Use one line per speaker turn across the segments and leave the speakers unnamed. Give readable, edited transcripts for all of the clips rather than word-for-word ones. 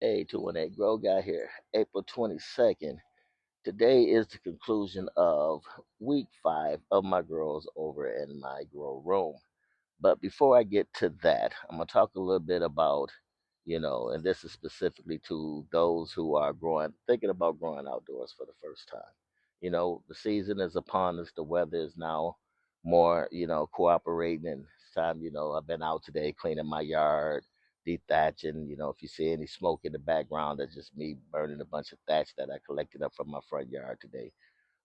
Hey, 218 Grow Guy here. April 22nd. Today is the conclusion of week 5 of my grows over in my grow room. But before I get to that, I'm going to talk a little bit about, and this is specifically to those who are thinking about growing outdoors for the first time. The season is upon us. The weather is now more, cooperating. And it's time, I've been out today cleaning my yard, dethatching. If you see any smoke in the background, that's just me burning a bunch of thatch that I collected up from my front yard today.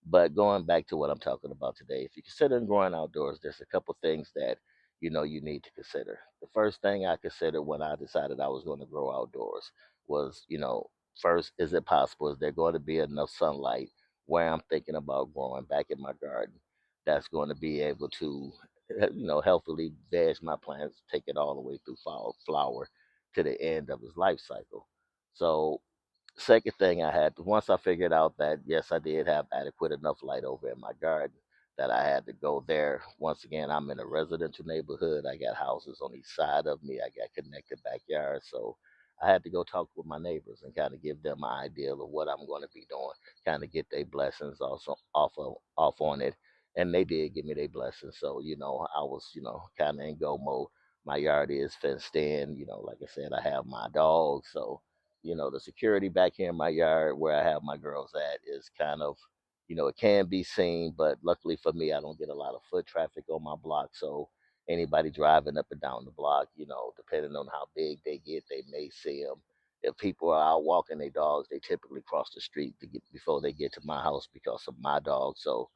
But going back to what I'm talking about today, if you're considering growing outdoors, there's a couple things that you need to consider. The first thing I considered when I decided I was going to grow outdoors was, first, is it possible? Is there going to be enough sunlight where I'm thinking about growing back in my garden that's going to be able to, healthily veg my plants, take it all the way through fall, flower to the end of its life cycle. So second thing I had, once I figured out that yes, I did have adequate enough light over in my garden, that I had to go there. Once again, I'm in a residential neighborhood. I got houses on each side of me. I got connected backyards. So I had to go talk with my neighbors and kind of give them an idea of what I'm going to be doing, kind of get their blessings also off on it. And they did give me their blessings. So, I was, kind of in go mode. My yard is fenced in. Like I said, I have my dog. So the security back here in my yard where I have my girls at is kind of, it can be seen, but luckily for me, I don't get a lot of foot traffic on my block. So anybody driving up and down the block, depending on how big they get, they may see them. If people are out walking their dogs, they typically cross the street before they get to my house because of my dog. So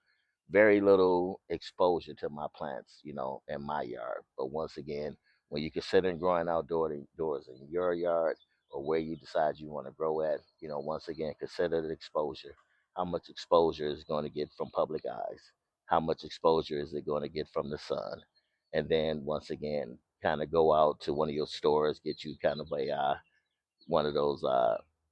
very little exposure to my plants, in my yard. But once again, when you consider growing doors in your yard or where you decide you want to grow at, once again, consider the exposure. How much exposure is going to get from public eyes? How much exposure is it going to get from the sun? And then once again, kind of go out to one of your stores, get you kind of one of those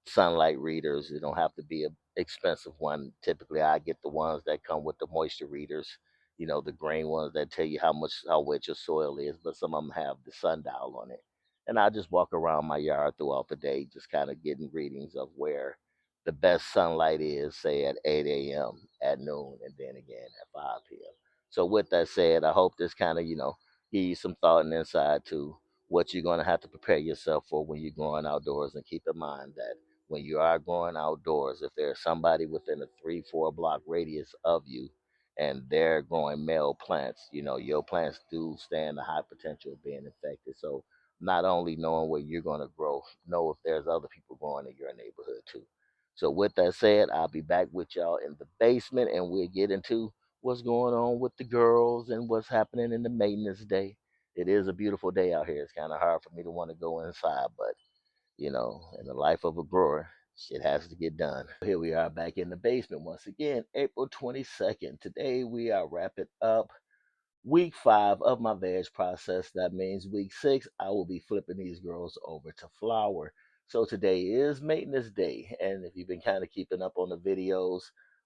sunlight readers. It don't have to be a expensive one. Typically, I get the ones that come with the moisture readers. The green ones that tell you how wet your soil is, but some of them have the sundial on it. And I just walk around my yard throughout the day, just kind of getting readings of where the best sunlight is, say at 8 a.m., at noon, and then again at 5 p.m. So with that said, I hope this kind of, give you some thought and insight to what you're going to have to prepare yourself for when you're growing outdoors. And keep in mind that when you are growing outdoors, if there's somebody within a 3, 4 block radius of you and they're growing male plants, your plants do stand a high potential of being infected. So not only knowing where you're going to grow, know if there's other people growing in your neighborhood too. So with that said, I'll be back with y'all in the basement and we'll get into what's going on with the girls and what's happening in the maintenance day. It is a beautiful day out here. It's kind of hard for me to want to go inside, but in the life of a grower, shit has to get done. Here we are back in the basement once again, April 22nd. Today we are wrapping up week 5 of my veg process. That means week 6, I will be flipping these girls over to flower. So today is maintenance day. And if you've been kind of keeping up on the videos,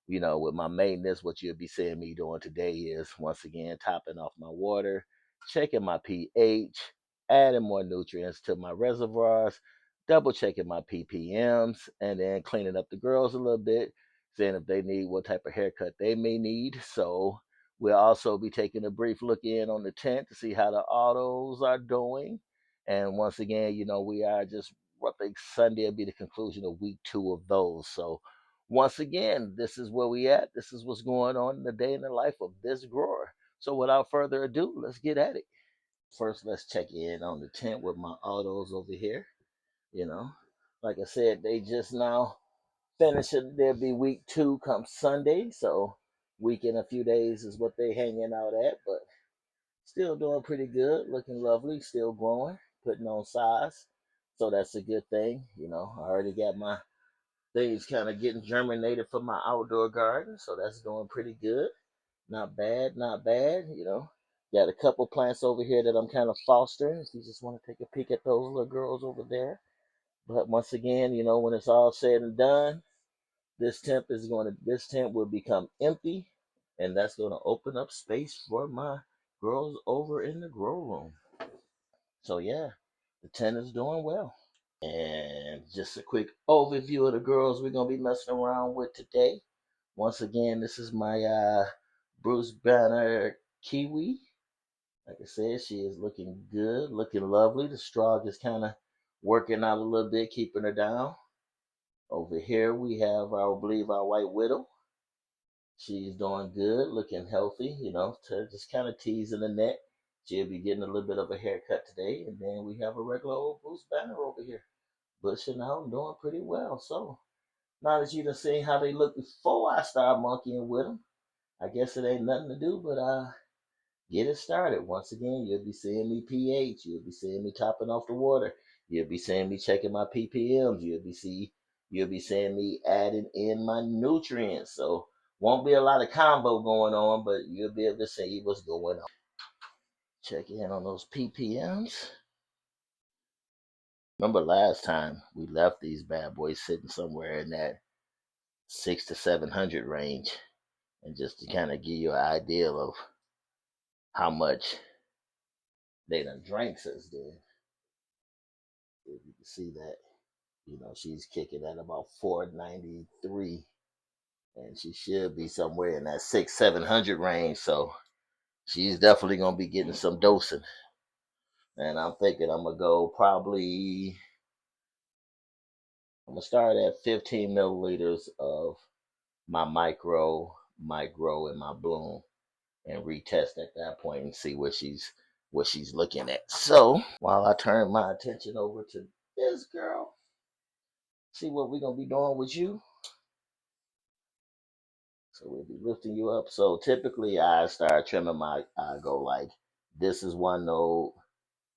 with my maintenance, what you'll be seeing me doing today is once again topping off my water, checking my pH, adding more nutrients to my reservoirs, double checking my ppms, and then cleaning up the girls a little bit, seeing if they need what type of haircut they may need. So we'll also be taking a brief look in on the tent to see how the autos are doing. And once again, we are just, I think Sunday will be the conclusion of week 2 of those. So once again, this is where we at. This is what's going on in the day in the life of this grower. So without further ado, let's get at it. First, let's check in on the tent with my autos over here. You know, like I said, they just now finishing. There'll be week 2 come Sunday. So week in a few days is what they hanging out at, but still doing pretty good, looking lovely, still growing, putting on size. So that's a good thing. I already got my things kind of getting germinated for my outdoor garden, so that's doing pretty good. Not bad, not bad. Got a couple plants over here that I'm kind of fostering. If you just want to take a peek at those little girls over there. But once again, when it's all said and done, this tent will become empty, and that's going to open up space for my girls over in the grow room. So yeah, the tent is doing well. And just a quick overview of the girls we're gonna be messing around with today. Once again, this is my Bruce Banner Kiwi. Like I said, she is looking good, looking lovely. The straw is kind of working out a little bit, keeping her down. Over here we have, I believe, our White Widow. She's doing good, looking healthy, just kind of teasing the neck. She'll be getting a little bit of a haircut today. And then we have a regular old Bruce Banner over here, bushing out and doing pretty well. So now that you done seen how they look before I start monkeying with them, I guess it ain't nothing to do but get it started. Once again, you'll be seeing me pH. You'll be seeing me topping off the water. You'll be seeing me checking my ppms. You'll be seeing me adding in my nutrients. So won't be a lot of combo going on, but you'll be able to see what's going on. Check in on those ppms. Remember last time we left these bad boys sitting somewhere in that 600 to 700 range, and just to kind of give you an idea of how much they done drank since then. If you can see that, she's kicking at about 493, and she should be somewhere in that 600 to 700 range. So she's definitely gonna be getting some dosing. And I'm thinking I'm gonna go probably. I'm gonna start at 15 milliliters of my micro, and my bloom, and retest at that point and see what she's looking at. So while I turn my attention over to this girl, see what we're gonna be doing with you. So we'll be lifting you up. So typically I start trimming I go like this is one node,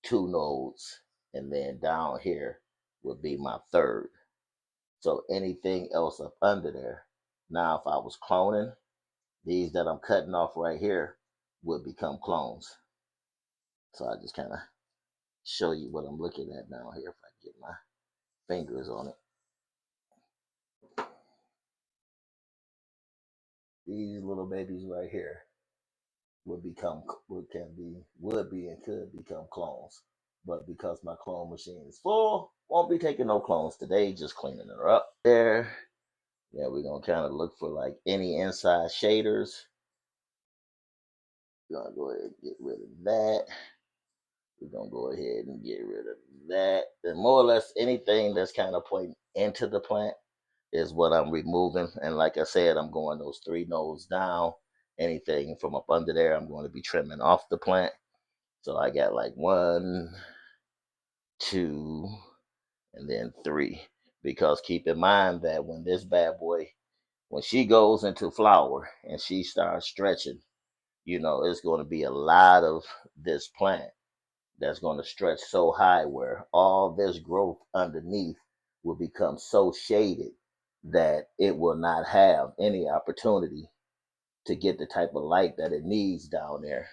two nodes, and then down here would be my third. So anything else up under there. Now if I was cloning, these that I'm cutting off right here would become clones. So I just kind of show you what I'm looking at now here if I get my fingers on it. These little babies right here would become would be and could become clones. But because my clone machine is full, won't be taking no clones today, just cleaning her up. There. Yeah, we're gonna kind of look for like any inside shaders. We're gonna go ahead and get rid of that. We're gonna go ahead and get rid of that. And more or less anything that's kind of pointing into the plant is what I'm removing. And like I said, I'm going those three nodes down. Anything from up under there, I'm going to be trimming off the plant. So I got like 1, 2, and then 3. Because keep in mind that when this bad boy, when she goes into flower and she starts stretching, it's going to be a lot of this plant that's going to stretch so high where all this growth underneath will become so shaded that it will not have any opportunity to get the type of light that it needs down there,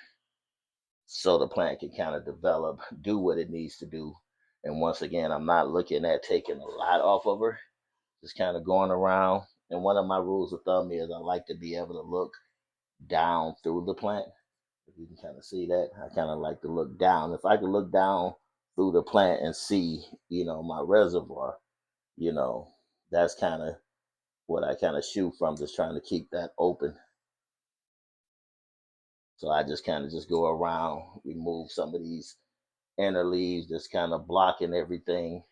so the plant can kind of develop, do what it needs to do. And once again, I'm not looking at taking a lot off of her, just kind of going around. And one of my rules of thumb is I like to be able to look down through the plant. If you can kind of see that, I kind of like to look down. If I can look down through the plant and see, my reservoir, you know, that's kind of what I kind of shoot from, just trying to keep that open. So I just kind of just go around, remove some of these inner leaves that's kind of blocking everything.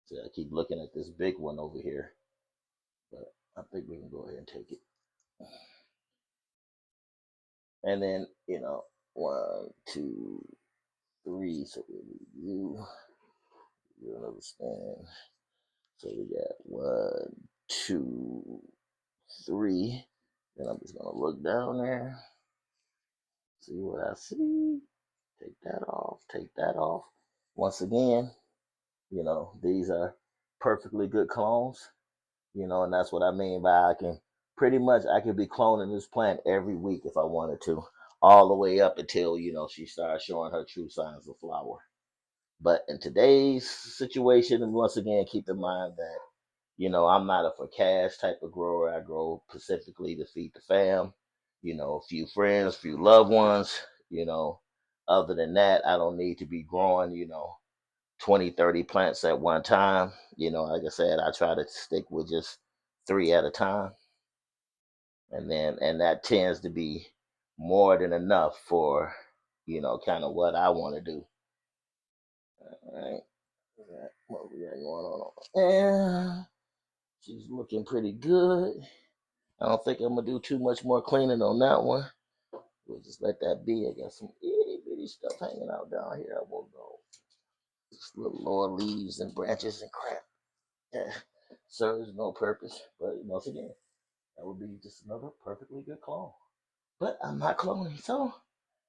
So I keep looking at this big one over here, but I think we can go ahead and take it. And then, 1, 2, 3. So you understand. So we got 1, 2, 3. Then I'm just gonna look down there, see what I see. Take that off. Take that off. Once again, these are perfectly good clones. And that's what I mean by I could be cloning this plant every week if I wanted to, all the way up until, she starts showing her true signs of flower. But in today's situation, and once again, keep in mind that, I'm not a for cash type of grower. I grow specifically to feed the fam, a few friends, few loved ones, you know. Other than that, I don't need to be growing, 20, 30 plants at one time. Like I said, I try to stick with just three at a time. And that tends to be more than enough for, kind of what I want to do. All right. What we got going on? And she's looking pretty good. I don't think I'm gonna do too much more cleaning on that one. We'll just let that be. I got some itty bitty stuff hanging out down here. I won't go. Just little lower leaves and branches and crap. Yeah. Serves no purpose. But once again, that would be just another perfectly good clone. But I'm not cloning, so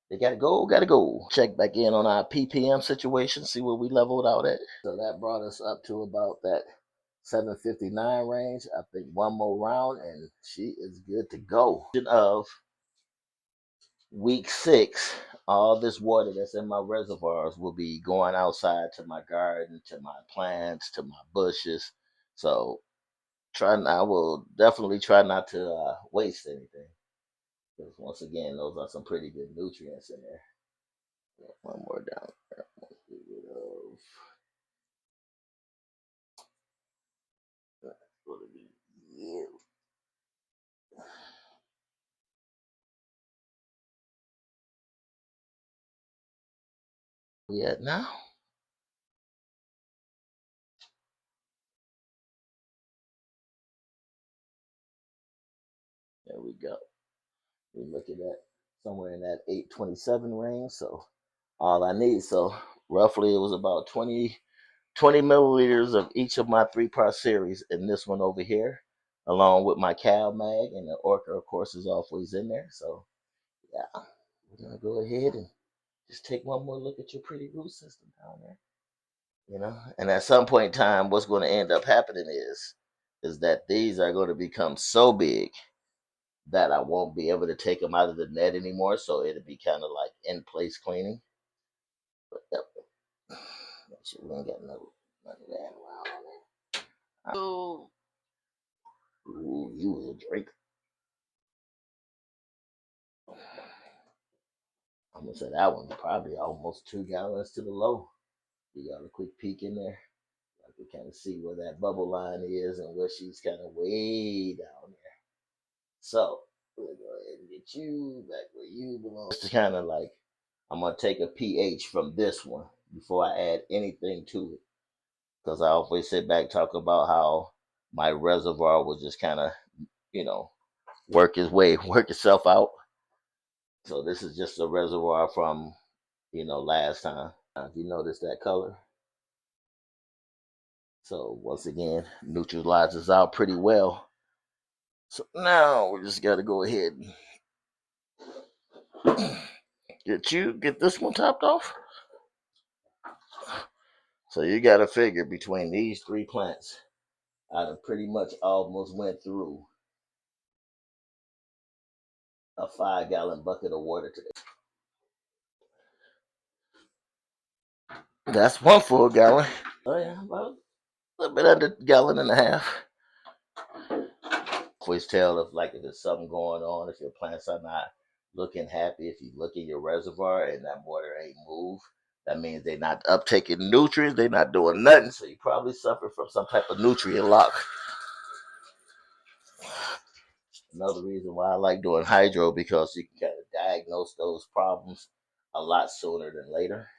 they gotta go, gotta go. Check back in on our PPM situation, see where we leveled out at. So that brought us up to about that 759 range. I think one more round and she is good to go. Of week 6, all this water that's in my reservoirs will be going outside to my garden, to my plants, to my bushes. So I will definitely try not to waste anything. Because once again, those are some pretty good nutrients in there. One more down there. Get rid of. What are these? Yeah. We at now? There we go. We're looking at somewhere in that 827 range. So all I need. So roughly it was about 20 milliliters of each of my 3-part series in this one over here, along with my Cal Mag, and the Orca, of course, is always in there. So yeah, we're gonna go ahead and just take one more look at your pretty root system down there. And at some point in time, what's going to end up happening is that these are going to become so big that I won't be able to take them out of the net anymore. So it'll be kind of like in place cleaning. But yep, make sure we ain't got none of that around on there. Oh, ooh, you was a drink. I'm gonna say that one probably almost 2 gallons to the low. You got a quick peek in there. I can kind of see where that bubble line is and where she's kind of way down there. So we'll go ahead and get you back where you belong. It's kind of like I'm gonna take a pH from this one before I add anything to it, because I always sit back talk about how my reservoir will just kind of you know work itself out. So this is just a reservoir from last time. If you notice that color, so once again neutralizes out pretty well. So now we just got to go ahead and get this one topped off. So you got to figure between these 3 plants, I done pretty much almost went through a 5 gallon bucket of water today. That's one full gallon. Oh yeah, about a little bit under a gallon and a half. Always tell if there's something going on, if your plants are not looking happy, if you look in your reservoir and that water ain't moved, that means they're not uptaking nutrients, they're not doing nothing. So you probably suffer from some type of nutrient lock. Another reason why I like doing hydro, because you can kind of diagnose those problems a lot sooner than later.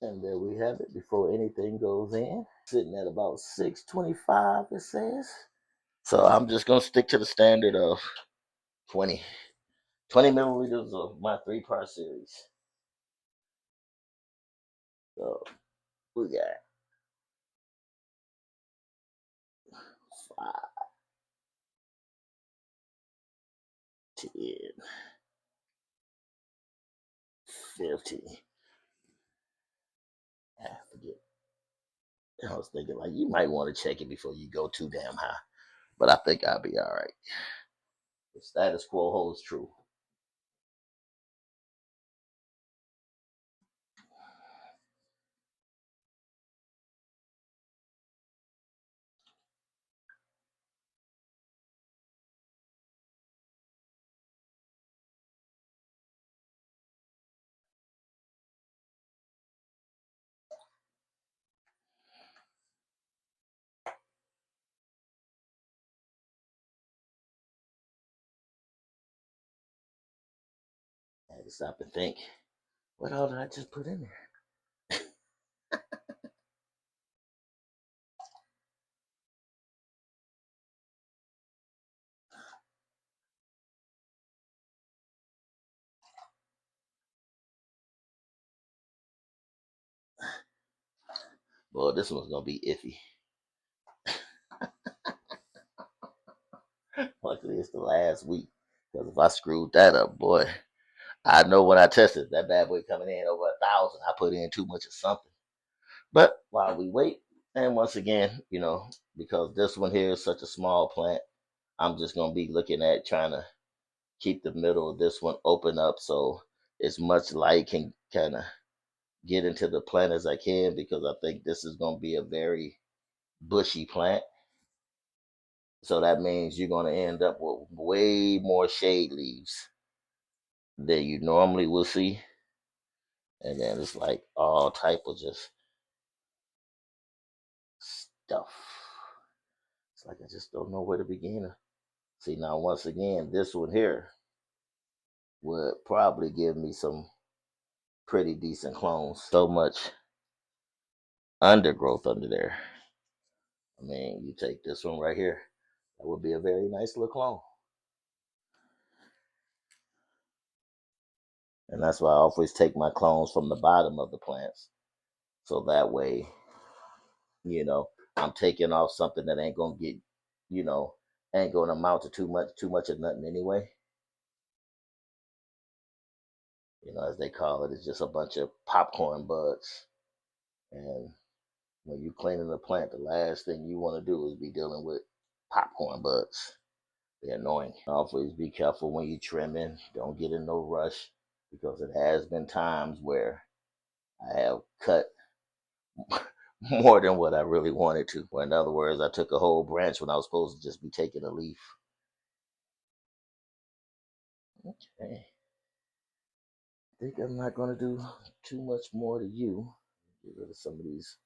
And there we have it before anything goes in. Sitting at about 625, it says. So I'm just going to stick to the standard of 20. 20 milliliters of my 3-part series. So we got 5, 10, 15. I forget. I was thinking like you might want to check it before you go too damn high. But I think I'll be all right. The status quo holds true. stop and think, what all did I just put in there? Boy, this one's gonna be iffy. Luckily, it's the last week. Because if I screwed that up, boy, I know when I tested that bad boy coming in over 1,000, I put in too much of something. But while we wait, and once again, because this one here is such a small plant, I'm just gonna be looking at trying to keep the middle of this one open up so as much light can kind of get into the plant as I can, because I think this is gonna be a very bushy plant. So that means you're gonna end up with way more shade leaves than you normally will see. And then it's like all type of just stuff. It's like I just don't know where to begin. See, now once again, this one here would probably give me some pretty decent clones. So much undergrowth under there. I mean, you take this one right here, that would be a very nice little clone. And that's why I always take my clones from the bottom of the plants. So that way, you know, I'm taking off something that ain't gonna get, you know, ain't gonna amount to too much of nothing anyway. As they call it, it's just a bunch of popcorn bugs. And when you cleaning the plant, the last thing you want to do is be dealing with popcorn bugs. They're annoying. Always be careful when you trimming. Don't get in no rush, because it has been times where I have cut more than what I really wanted to. Or in other words, I took a whole branch when I was supposed to just be taking a leaf. Okay. I think I'm not going to do too much more to you. Get rid of some of these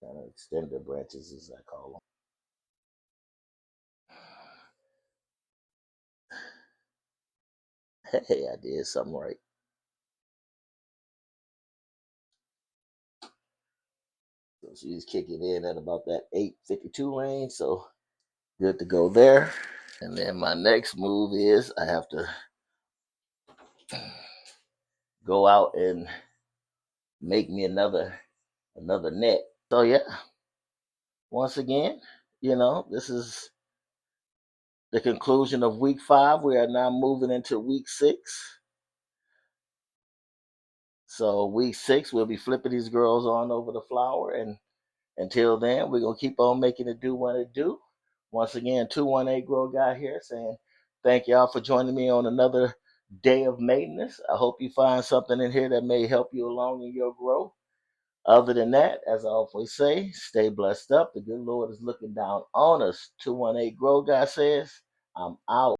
kind of extender branches, as I call them. Hey, I did something right. So she's kicking in at about that 852 range, so good to go there. And then my next move is I have to go out and make me another net. So yeah, once again, this is the conclusion of week 5. We are now moving into week 6. So week 6, we'll be flipping these girls on over the flower, and until then, we're gonna keep on making it do what it do. Once again, 218 Grow Guy here saying thank y'all for joining me on another day of maintenance. I hope you find something in here that may help you along in your growth. Other than that, as I always say, stay blessed up. The good Lord is looking down on us. 218 Grow Guy says, I'm out.